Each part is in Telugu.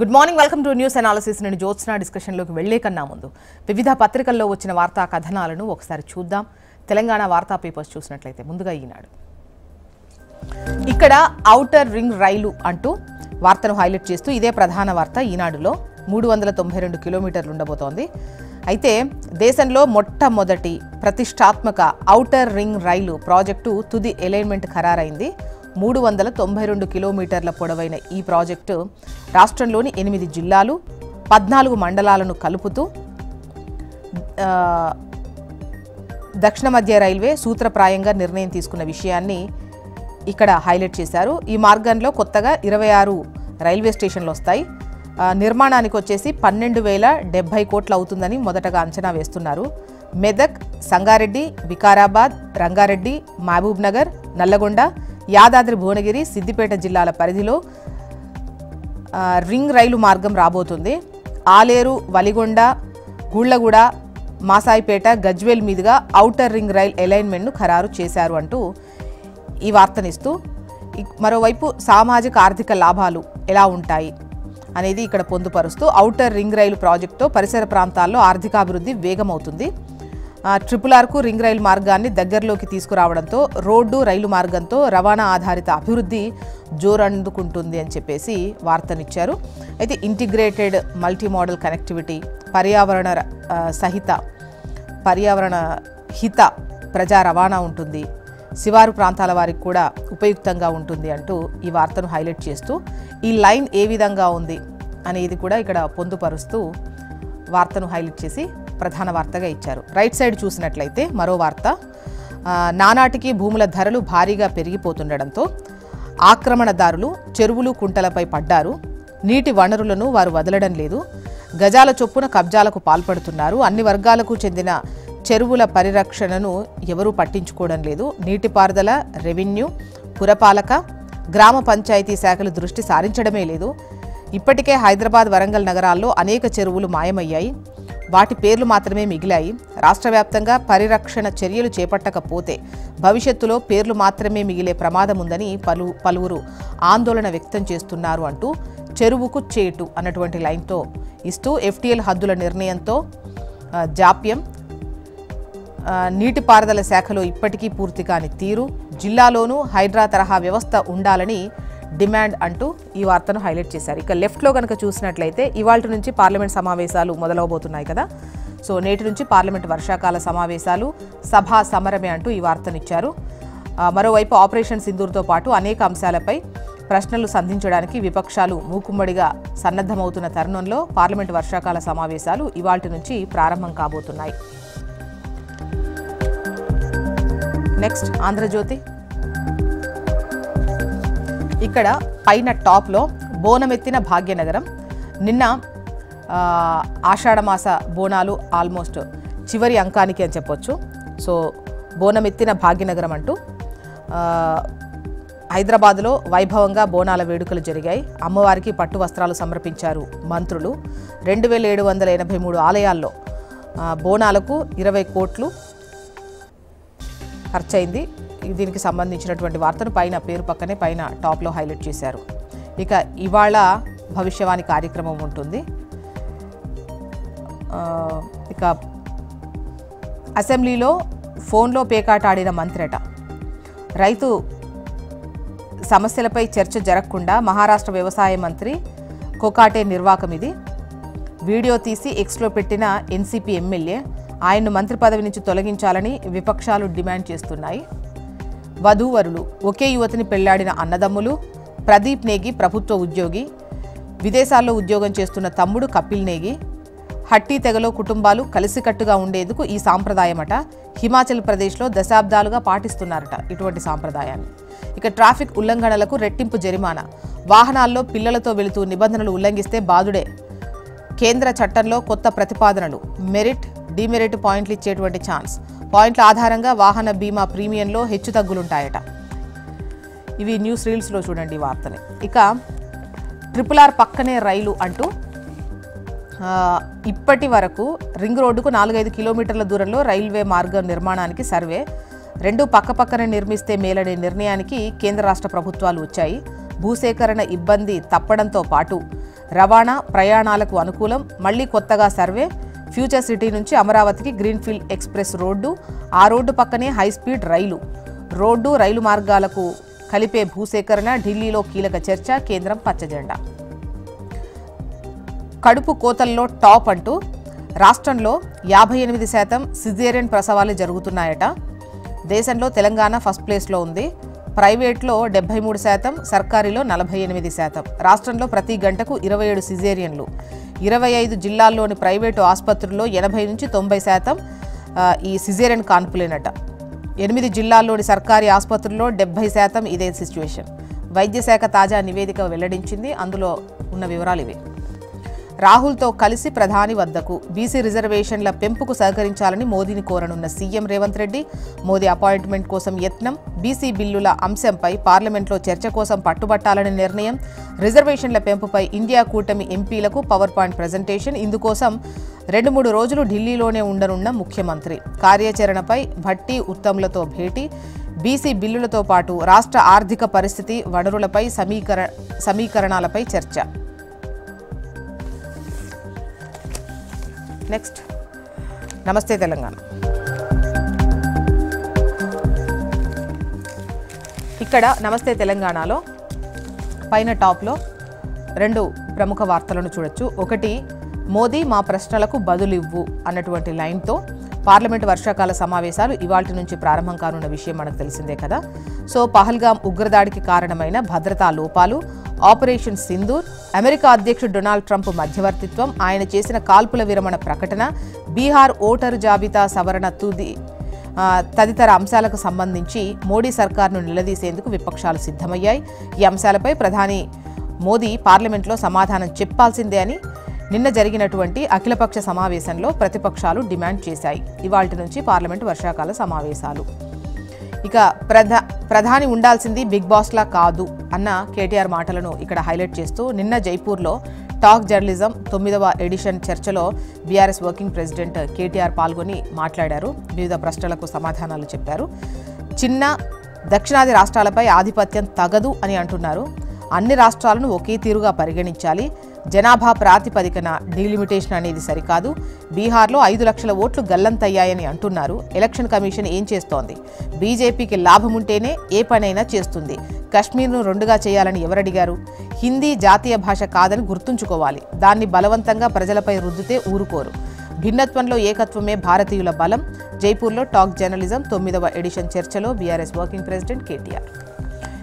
Good morning, welcome to news analysis. నేను జ్యోత్స్న డిస్కషన్లోకి వెళ్లే కన్నా ముందు వివిధ పత్రికల్లో వచ్చిన వార్తా కథనాలను ఒకసారి చూద్దాం. తెలంగాణ వార్తా పేపర్స్ చూసినట్లయితే ముందుగా ఈనాడు ఇక్కడ ఔటర్ రింగ్ రైలు అంటూ వార్తను హైలైట్ చేస్తూ ఇదే ప్రధాన వార్త. ఈనాడులో 392 కిలోమీటర్లు ఉండబోతోంది. అయితే దేశంలో మొట్టమొదటి ప్రతిష్టాత్మక ఔటర్ రింగ్ రైలు ప్రాజెక్టు తుది అలైన్మెంట్ ఖరారైంది. 392 కిలోమీటర్ల పొడవైన ఈ ప్రాజెక్టు రాష్ట్రంలోని 8 జిల్లాలు 14 మండలాలను కలుపుతూ దక్షిణ మధ్య రైల్వే సూత్రప్రాయంగా నిర్ణయం తీసుకున్న విషయాన్ని ఇక్కడ హైలైట్ చేశారు. ఈ మార్గంలో కొత్తగా 26 రైల్వే స్టేషన్లు వస్తాయి. నిర్మాణానికి వచ్చేసి 12,070 కోట్లు అవుతుందని మొదటగా అంచనా వేస్తున్నారు. మెదక్, సంగారెడ్డి, వికారాబాద్, రంగారెడ్డి, మహబూబ్ నగర్, నల్లగొండ, యాదాద్రి భువనగిరి, సిద్దిపేట జిల్లాల పరిధిలో రింగ్ రైలు మార్గం రాబోతుంది. ఆలేరు, వలిగొండ, గుళ్లగూడ, మాసాయిపేట, గజ్వేల్ మీదుగా ఔటర్ రింగ్ రైల్ అలైన్మెంట్ను ఖరారు చేశారు అంటూ ఈ వార్తనిస్తూ మరోవైపు సామాజిక ఆర్థిక లాభాలు ఎలా ఉంటాయి అనేది ఇక్కడ పొందుపరుస్తూ ఔటర్ రింగ్ రైలు ప్రాజెక్టుతో పరిసర ప్రాంతాల్లో ఆర్థికాభివృద్ధి వేగమవుతుంది. RRRకు రింగ్ రైలు మార్గాన్ని దగ్గరలోకి తీసుకురావడంతో రోడ్డు రైలు మార్గంతో రవాణా ఆధారిత అభివృద్ధి జోరందుకుంటుంది అని చెప్పేసి వార్తనిచ్చారు. అయితే ఇంటిగ్రేటెడ్ మల్టీ మోడల్ కనెక్టివిటీ, పర్యావరణ హిత ప్రజా రవాణా ఉంటుంది, శివారు ప్రాంతాల వారికి కూడా ఉపయుక్తంగా ఉంటుంది అంటూ ఈ వార్తను హైలైట్ చేస్తూ ఈ లైన్ ఏ విధంగా ఉంది అనేది కూడా ఇక్కడ పొందుపరుస్తూ వార్తను హైలైట్ చేసి ప్రధాన వార్తగా ఇచ్చారు. రైట్ సైడ్ చూసినట్లయితే మరో వార్త. నానాటికి భూముల ధరలు భారీగా పెరిగిపోతుండడంతో ఆక్రమణదారులు చెరువులు కుంటలపై పడ్డారు. నీటి వనరులను వారు వదలడం లేదు. గజాల చొప్పున కబ్జాలకు పాల్పడుతున్నారు. అన్ని వర్గాలకు చెందిన చెరువుల పరిరక్షణను ఎవరూ పట్టించుకోవడం లేదు. నీటిపారుదల, రెవెన్యూ, పురపాలక, గ్రామ పంచాయతీ శాఖలు దృష్టి సారించడమే లేదు. ఇప్పటికే హైదరాబాద్, వరంగల్ నగరాల్లో అనేక చెరువులు మాయమయ్యాయి. వాటి పేర్లు మాత్రమే మిగిలాయి. రాష్ట్ర వ్యాప్తంగా పరిరక్షణ చర్యలు చేపట్టకపోతే భవిష్యత్తులో పేర్లు మాత్రమే మిగిలే ప్రమాదం ఉందని పలువురు ఆందోళన వ్యక్తం చేస్తున్నారు అంటూ చెరువుకు చేటు అన్నటువంటి లైన్తో ఇస్తూ FTL హద్దుల నిర్ణయంతో జాప్యం, నీటిపారుదల శాఖలో ఇప్పటికీ పూర్తి కాని తీరు, జిల్లాలోనూ హైడ్రా తరహా వ్యవస్థ ఉండాలని డిమాండ్ అంటూ ఈ వార్తను హైలైట్ చేశారు. ఇక లెఫ్ట్లో కనుక చూసినట్లయితే ఇవాల్టి నుంచి పార్లమెంట్ సమావేశాలు మొదలవబోతున్నాయి కదా. సో నేటి నుంచి పార్లమెంట్ వర్షాకాల సమావేశాలు, సభా సమరమే అంటూ ఈ వార్తనిచ్చారు. మరోవైపు ఆపరేషన్ సింధూర్తో పాటు అనేక అంశాలపై ప్రశ్నలు సంధించడానికి విపక్షాలు మూకుమ్మడిగా సన్నద్ధమవుతున్న తరుణంలో పార్లమెంట్ వర్షాకాల సమావేశాలు ఇవాల్టి నుంచి ప్రారంభం కాబోతున్నాయి. నెక్స్ట్ ఆంధ్రజ్యోతి. ఇక్కడ పైన టాప్లో బోనమెత్తిన భాగ్యనగరం. నిన్న ఆషాఢమాస బోనాలు ఆల్మోస్ట్ చివరి అంకానికి అని చెప్పొచ్చు. సో బోనమెత్తిన భాగ్యనగరం అంటూ హైదరాబాద్లో వైభవంగా బోనాల వేడుకలు జరిగాయి. అమ్మవారికి పట్టు వస్త్రాలు సమర్పించారు మంత్రులు. 2783 ఆలయాల్లో బోనాలకు 20 కోట్లు ఖర్చయింది. దీనికి సంబంధించినటువంటి వార్తను పైన పేరు పక్కనే పైన టాప్లో హైలైట్ చేశారు. ఇక ఇవాళ భవిష్యవాణి కార్యక్రమం ఉంటుంది. ఇక అసెంబ్లీలో ఫోన్లో పేకాట ఆడిన మంత్రట. రైతు సమస్యలపై చర్చ జరగకుండా మహారాష్ట్ర వ్యవసాయ మంత్రి కోకాటే నిర్వాకం ఇది. వీడియో తీసి ఎక్స్లో పెట్టిన NCP ఎమ్మెల్యే ఆయన్ను మంత్రి పదవి నుంచి తొలగించాలని విపక్షాలు డిమాండ్ చేస్తున్నాయి. వధూవరులు, ఒకే యువతిని పెళ్లాడిన అన్నదమ్ములు. ప్రదీప్ నేగి ప్రభుత్వ ఉద్యోగి, విదేశాల్లో ఉద్యోగం చేస్తున్న తమ్ముడు కపిల్ నేగి. హట్టి తెగలో కుటుంబాలు కలిసికట్టుగా ఉండేందుకు ఈ సాంప్రదాయమట. హిమాచల్ ప్రదేశ్లో దశాబ్దాలుగా పాటిస్తున్నారట ఇటువంటి సాంప్రదాయాన్ని. ఇక ట్రాఫిక్ ఉల్లంఘనలకు రెట్టింపు జరిమానా. వాహనాల్లో పిల్లలతో వెళుతూ నిబంధనలు ఉల్లంఘిస్తే బాదుడే. కేంద్ర చట్టంలో కొత్త ప్రతిపాదనలు. మెరిట్, డిమెరిట్ పాయింట్లు ఇచ్చేటువంటి ఛాన్స్. పాయింట్ల ఆధారంగా వాహన బీమా ప్రీమియంలో హెచ్చుతగ్గులుంటాయట. ఇవి న్యూస్ రీల్స్లో చూడండి వార్తని. ఇక RRR పక్కనే రైలు అంటూ ఇప్పటి వరకు రింగ్ రోడ్డుకు 4-5 కిలోమీటర్ల దూరంలో రైల్వే మార్గం నిర్మాణానికి సర్వే. 2 పక్కపక్కనే నిర్మిస్తే మేలనే నిర్ణయానికి కేంద్ర రాష్ట్ర ప్రభుత్వాలు వచ్చాయి. భూసేకరణ ఇబ్బంది తప్పడంతో పాటు రవాణా ప్రయాణాలకు అనుకూలం, మళ్లీ కొత్తగా సర్వే, ఫ్యూచర్ సిటీ నుంచి అమరావతికి గ్రీన్ఫీల్డ్ ఎక్స్ప్రెస్ రోడ్డు, ఆ రోడ్డు పక్కనే హైస్పీడ్ రైలు, రోడ్డు రైలు మార్గాలకు కలిపే భూసేకరణ, ఢిల్లీలో కీలక చర్చ, కేంద్రం పచ్చజెండా. కడుపు కోతల్లో టాప్ అంటూ రాష్ట్రంలో 58% సిజేరియన్ ప్రసవాలు జరుగుతున్నాయట. దేశంలో తెలంగాణ ఫస్ట్ ప్లేస్లో ఉంది. ప్రైవేట్లో 73%, సర్కారీలో 48%. రాష్ట్రంలో ప్రతి గంటకు 27 సిజేరియన్లు. 25 జిల్లాల్లోని ప్రైవేటు ఆసుపత్రుల్లో 80 నుంచి 90% ఈ సిజేరియన్ కాన్పులేనట. 8 జిల్లాల్లోని సర్కారీ ఆసుపత్రుల్లో 70% ఇదే సిచ్యువేషన్. వైద్య శాఖ తాజా నివేదిక వెల్లడించింది. అందులో ఉన్న వివరాలు ఇవే. రాహుల్తో కలిసి ప్రధాని వద్దకు, బీసీ రిజర్వేషన్ల పెంపుకు సహకరించాలని మోదీని కోరనున్న సీఎం రేవంత్ రెడ్డి. మోదీ అపాయింట్మెంట్ కోసం యత్నం, బీసీ బిల్లుల అంశంపై పార్లమెంట్లో చర్చ కోసం పట్టుబట్టాలని నిర్ణయం, రిజర్వేషన్ల పెంపుపై ఇండియా కూటమి ఎంపీలకు పవర్ పాయింట్ ప్రజెంటేషన్. ఇందుకోసం 2-3 రోజులు ఢిల్లీలోనే ఉండనున్న ముఖ్యమంత్రి. కార్యాచరణపై భట్టి ఉత్తమ్లతో భేటీ, బీసీ బిల్లులతో పాటు రాష్ట్ర ఆర్థిక పరిస్థితి, వనరులపై సమీకరణాలపై చర్చ. నెక్స్ట్ నమస్తే తెలంగాణ. ఇక్కడ నమస్తే తెలంగాణలో పైన టాప్లో 2 ప్రముఖ వార్తలను చూడొచ్చు. ఒకటి, మోదీ మా ప్రశ్నలకు బదులివ్వు అన్నటువంటి లైన్తో పార్లమెంటు వర్షాకాల సమావేశాలు ఇవాల్టి నుంచి ప్రారంభం కానున్న విషయం మనకు తెలిసిందే కదా. సో పహల్గాం ఉగ్రదాడికి కారణమైన భద్రతా లోపాలు, ఆపరేషన్ సింధూర్, అమెరికా అధ్యక్షుడు డొనాల్డ్ ట్రంప్ మధ్యవర్తిత్వం, ఆయన చేసిన కాల్పుల విరమణ ప్రకటన, బీహార్ ఓటరు జాబితా సవరణ తదితర అంశాలకు సంబంధించి మోడీ సర్కార్ను నిలదీసేందుకు విపక్షాలు సిద్ధమయ్యాయి. ఈ అంశాలపై ప్రధాని మోదీ పార్లమెంట్లో సమాధానం చెప్పాల్సిందే అని నిన్న జరిగినటువంటి అఖిలపక్ష సమావేశంలో ప్రతిపక్షాలు డిమాండ్ చేశాయి. ఇవాల్టి నుంచి పార్లమెంటు వర్షాకాల సమావేశాలు. ఇక ప్రధాని ఉండాల్సింది బిగ్ బాస్లా కాదు అన్న కేటీఆర్ మాటలను ఇక్కడ హైలైట్ చేస్తూ నిన్న జైపూర్లో టాక్ జర్నలిజం 9వ ఎడిషన్ చర్చలో బీఆర్ఎస్ వర్కింగ్ ప్రెసిడెంట్ కేటీఆర్ పాల్గొని మాట్లాడారు. వివిధ ప్రశ్నలకు సమాధానాలు చెప్పారు. చిన్న దక్షిణాది రాష్ట్రాలపై ఆధిపత్యం తగదు అని అంటున్నారు. అన్ని రాష్ట్రాలను ఒకే తీరుగా పరిగణించాలి. జనాభా ప్రాతిపదికన డీలిమిటేషన్ అనేది సరికాదు. బీహార్లో 5 లక్షల ఓట్లు గల్లంతయ్యాయని అంటున్నారు. ఎలక్షన్ కమిషన్ ఏం చేస్తోంది? బీజేపీకి లాభం ఉంటేనే ఏ పనైనా చేస్తుంది. కశ్మీర్ను 2గా చేయాలని ఎవరడిగారు? హిందీ జాతీయ భాష కాదని గుర్తుంచుకోవాలి. దాన్ని బలవంతంగా ప్రజలపై రుద్దితే ఊరుకోరు. భిన్నత్వంలో ఏకత్వమే భారతీయుల బలం. జైపూర్లో టాక్ జర్నలిజం 9వ ఎడిషన్ చర్చలో బీఆర్ఎస్ వర్కింగ్ ప్రెసిడెంట్ కేటీఆర్.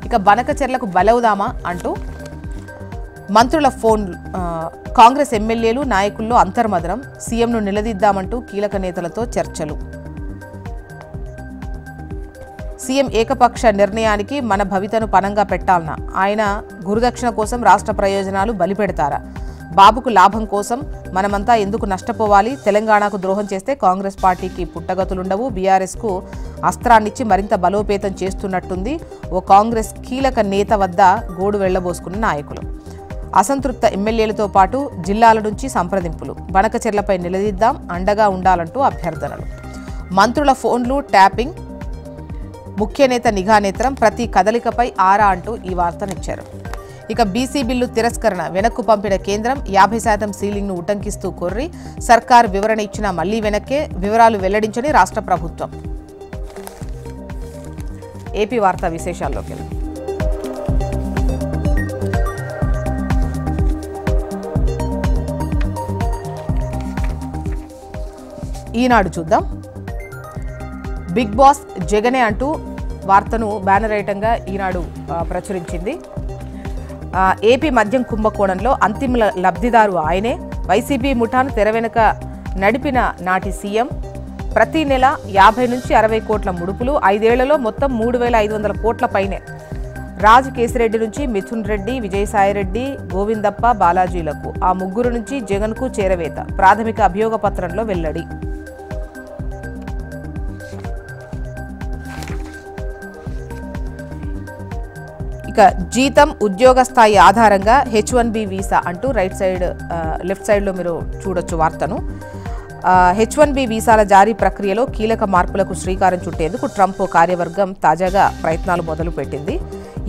ఇక బనకచెర్లకు బలవుదామా అంటూ మంత్రుల ఫోన్, కాంగ్రెస్ ఎమ్మెల్యేలు నాయకుల్లో అంతర్మదనం, సీఎంను నిలదీద్దామంటూ కీలక నేతలతో చర్చలు. సీఎం ఏకపక్ష నిర్ణయానికి మన భవితను పనంగా పెట్టాలనా? ఆయన గురుదక్షిణ కోసం రాష్ట్ర ప్రయోజనాలు బలిపెడతారా? బాబుకు లాభం కోసం మనమంతా ఎందుకు నష్టపోవాలి? తెలంగాణకు ద్రోహం చేస్తే కాంగ్రెస్ పార్టీకి పుట్టగతులుండవు. బీఆర్ఎస్కు అస్త్రాన్నిచ్చి మరింత బలోపేతం చేస్తున్నట్టుంది ఓ కాంగ్రెస్ కీలక నేత వద్ద గోడు వెళ్లబోసుకున్న నాయకులు. అసంతృప్త ఎమ్మెల్యేలతో పాటు జిల్లాల నుంచి సంప్రదింపులు. బనకచెర్లపై నిలదీద్దాం, అండగా ఉండాలంటూ అభ్యర్థనలు. మంత్రుల ఫోన్లు ట్యాపింగ్, ముఖ్య నేత నిఘా నేత్రం, ప్రతి కదలికపై ఆరా అంటూ ఈ వార్తనిచ్చారు. ఇక బీసీ బిల్లు తిరస్కరణ వెనక్కు పంపిన కేంద్రం, 50% సీలింగ్ను ఉటంకిస్తూ కొర్రి, సర్కార్ వివరణ ఇచ్చినా మళ్లీ వెనక్కే, వివరాలు వెల్లడించని రాష్ట్ర ప్రభుత్వం. ఏపీ వార్తా విశేషాల్లోకి వెళ్దాం. ఈనాడు చూద్దాం. బిగ్ బాస్ జగనే అంటూ వార్తను బ్యానర్ ఐటంగా ఈనాడు ప్రచురించింది. ఏపీ మద్యం కుంభకోణంలో అంతిమ లబ్ధిదారు ఆయనే. వైసీపీ ముఠాను తెర వెనుక నడిపిన నాటి సీఎం. ప్రతి నెల 50 నుంచి 60 కోట్ల ముడుపులు, 5 ఏళ్లలో మొత్తం 3,500 కోట్ల పైనే. రాజ్ కేసిరెడ్డి నుంచి మిథున్ రెడ్డి, విజయసాయిరెడ్డి, గోవిందప్ప, బాలాజీలకు, ఆ ముగ్గురు నుంచి జగన్కు చేరవేత. ప్రాథమిక అభియోగ పత్రంలో వెల్లడి. ఇక జీతం, ఉద్యోగ స్థాయి ఆధారంగా H1B వీసా అంటూ లెఫ్ట్ సైడ్లో మీరు చూడొచ్చు వార్తను. H1B వీసాల జారీ ప్రక్రియలో కీలక మార్పులకు శ్రీకారం చుట్టేందుకు ట్రంప్ కార్యవర్గం తాజాగా ప్రయత్నాలు మొదలుపెట్టింది.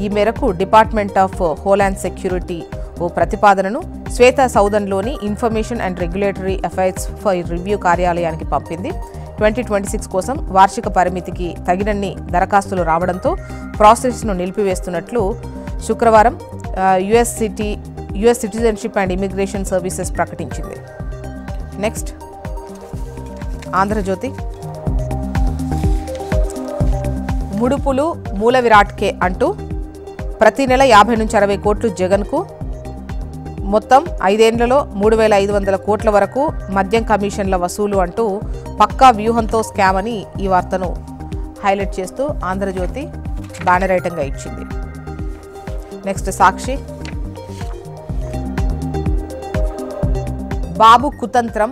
ఈ మేరకు డిపార్ట్మెంట్ ఆఫ్ హోలాండ్ సెక్యూరిటీ ఓ ప్రతిపాదనను శ్వేత సౌదన్లోని Information and Regulatory Affairs for review కార్యాలయానికి పంపింది. 2026 కోసం వార్షిక పరిమితికి తగినన్ని దరఖాస్తులు రావడంతో ప్రాసెస్ను నిలిపివేస్తున్నట్లు శుక్రవారం US citizenship and immigration services ప్రకటించింది. నెక్స్ట్ ఆంధ్రజ్యోతి. ముడుపులు మూల విరాట్కే అంటూ ప్రతి నెల 50 నుంచి 60 కోట్లు జగన్కు, మొత్తం 5 ఏళ్లలో 3,500 కోట్ల వరకు మద్యం కమిషన్ల వసూలు అంటూ పక్కా వ్యూహంతో స్కామ్ అని ఈ వార్తను హైలైట్ చేస్తూ ఆంధ్రజ్యోతి బ్యానర్ ఐటంగా ఇచ్చింది. నెక్స్ట్ సాక్షి. బాబు కుతంత్రం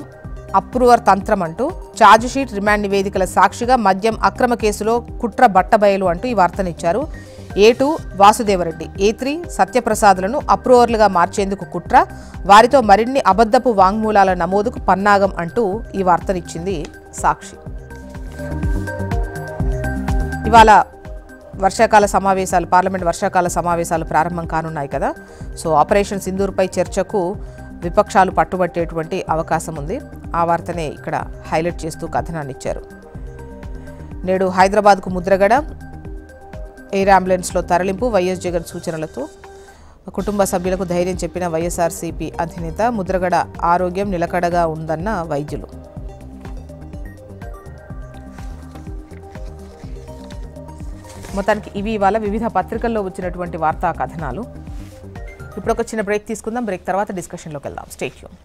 అప్రూవర్ తంత్రం అంటూ ఛార్జిషీట్, రిమాండ్ నివేదికల సాక్షిగా మద్యం అక్రమ కేసులో కుట్ర బట్టబయలు అంటూ ఈ వార్తనిచ్చారు. A2 వాసుదేవరెడ్డి, A3 సత్యప్రసాద్లను అప్రూవర్లుగా మార్చేందుకు కుట్ర, వారితో మరిన్ని అబద్ధపు వాంగ్మూలాల నమోదుకు పన్నాగం అంటూ ఈ వార్తనిచ్చింది సాక్షి. ఇవాళ వర్షాకాల సమావేశాలు, పార్లమెంట్ వర్షాకాల సమావేశాలు ప్రారంభం కానున్నాయి కదా. సో ఆపరేషన్ సింధూర్పై చర్చకు విపక్షాలు పట్టుబట్టేటువంటి అవకాశం ఉంది. ఆ వార్తనే ఇక్కడ హైలైట్ చేస్తూ కథనాన్ని ఇచ్చారు. నేడు హైదరాబాద్కు ముద్రగడ, ఎయిర్ అంబులెన్స్లో తరలింపు, వైఎస్ జగన్ సూచనలతో కుటుంబ సభ్యులకు ధైర్యం చెప్పిన వైఎస్ఆర్సీపీ అధినేత. ముద్రగడ ఆరోగ్యం నిలకడగా ఉందన్న వైద్యులు. మొత్తానికి ఇవి ఇవాళ వివిధ పత్రికల్లో వచ్చినటువంటి వార్తా కథనాలు. ఇప్పుడు ఒక చిన్న బ్రేక్ తీసుకుందాం. బ్రేక్ తర్వాత డిస్కషన్లోకి వెళ్దాం. Stay tune.